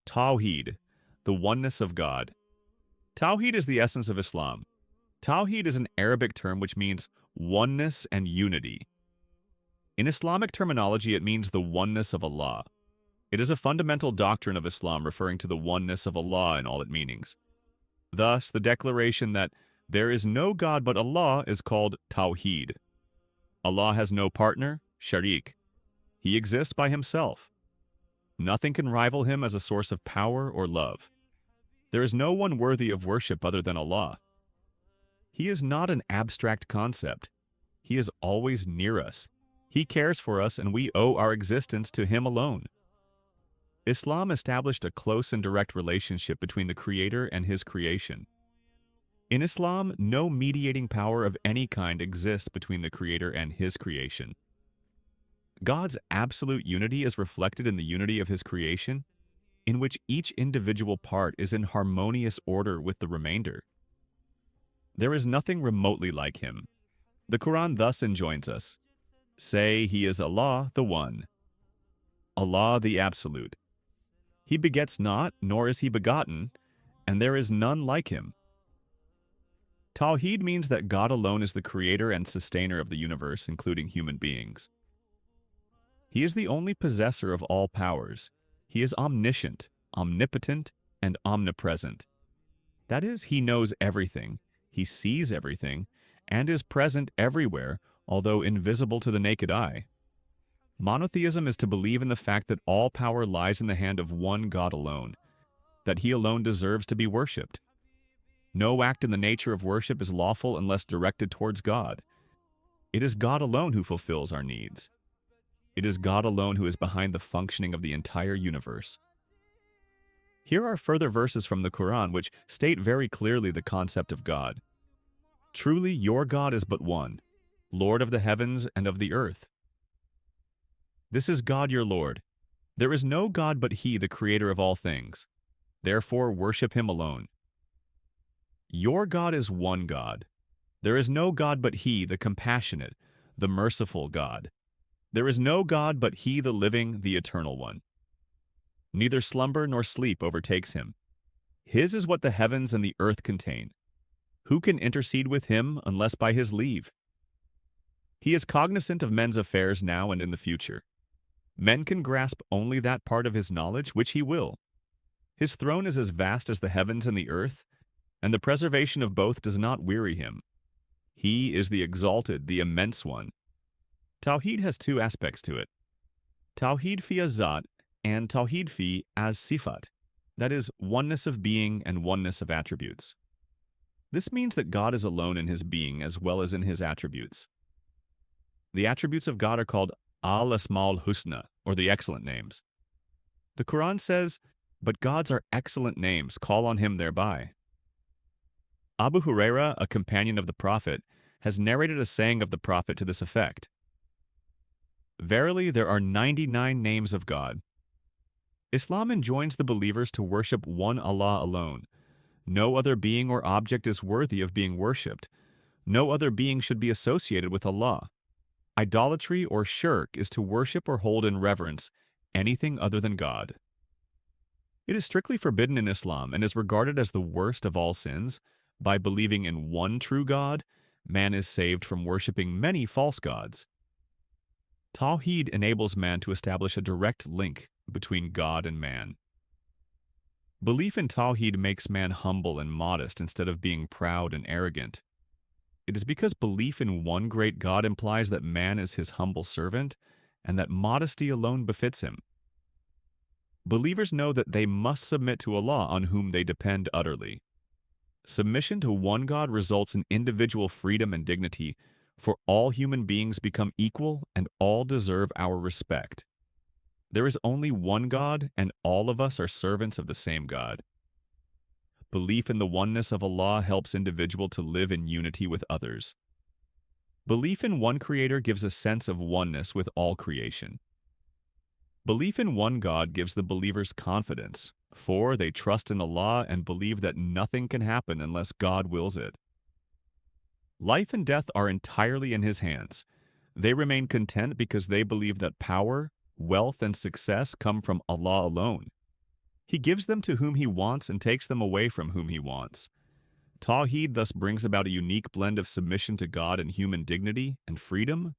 Tawheed, the oneness of God. Tawheed is the essence of Islam. Tawheed is an Arabic term which means oneness and unity. In Islamic terminology, it means the oneness of Allah. It is a fundamental doctrine of Islam referring to the oneness of Allah in all its meanings. Thus, the declaration that there is no God but Allah is called Tawheed. Allah has no partner, sharik. He exists by himself. Nothing can rival him as a source of power or love. There is no one worthy of worship other than Allah. He is not an abstract concept. He is always near us. He cares for us, and we owe our existence to him alone. Islam established a close and direct relationship between the Creator and his creation. In Islam, no mediating power of any kind exists between the Creator and his creation. God's absolute unity is reflected in the unity of his creation, in which each individual part is in harmonious order with the remainder. There is nothing remotely like him. The Quran thus enjoins us, say he is Allah the One, Allah the Absolute. He begets not, nor is he begotten, and there is none like him. Tawheed means that God alone is the creator and sustainer of the universe, including human beings. He is the only possessor of all powers. He is omniscient, omnipotent, and omnipresent. That is, he knows everything, he sees everything, and is present everywhere, although invisible to the naked eye. Monotheism is to believe in the fact that all power lies in the hand of one God alone, that he alone deserves to be worshipped. No act in the nature of worship is lawful unless directed towards God. It is God alone who fulfills our needs. It is God alone who is behind the functioning of the entire universe. Here are further verses from the Quran which state very clearly the concept of God. Truly, your God is but one, Lord of the heavens and of the earth. This is God your Lord. There is no God but he, the creator of all things. Therefore, worship him alone. Your God is one God. There is no God but he, the compassionate, the merciful God. There is no God but he, the living, the eternal one. Neither slumber nor sleep overtakes him. His is what the heavens and the earth contain. Who can intercede with him unless by his leave? He is cognizant of men's affairs now and in the future. Men can grasp only that part of his knowledge which he will. His throne is as vast as the heavens and the earth, and the preservation of both does not weary him. He is the exalted, the immense one. Tawheed has two aspects to it. Tawheed fi azat and Tawheed fi as sifat, that is, oneness of being and oneness of attributes. This means that God is alone in his being as well as in his attributes. The attributes of God are called al-asmaul husna, or the excellent names. The Quran says, but God's are excellent names, call on him thereby. Abu Huraira, a companion of the Prophet, has narrated a saying of the Prophet to this effect. Verily, there are 99 names of God. Islam enjoins the believers to worship one Allah alone. No other being or object is worthy of being worshipped. No other being should be associated with Allah. Idolatry or shirk is to worship or hold in reverence anything other than God. It is strictly forbidden in Islam and is regarded as the worst of all sins. By believing in one true God, man is saved from worshiping many false gods. Tawheed enables man to establish a direct link between God and man. Belief in Tawheed makes man humble and modest instead of being proud and arrogant. It is because belief in one great God implies that man is his humble servant and that modesty alone befits him. Believers know that they must submit to Allah on whom they depend utterly. Submission to one God results in individual freedom and dignity, for all human beings become equal and all deserve our respect. There is only one God, and all of us are servants of the same God. Belief in the oneness of Allah helps individual to live in unity with others. Belief in one Creator gives a sense of oneness with all creation. Belief in one God gives the believers confidence, for they trust in Allah and believe that nothing can happen unless God wills it. Life and death are entirely in His hands. They remain content because they believe that power, wealth, and success come from Allah alone. He gives them to whom he wants and takes them away from whom he wants. Tawheed thus brings about a unique blend of submission to God and human dignity and freedom,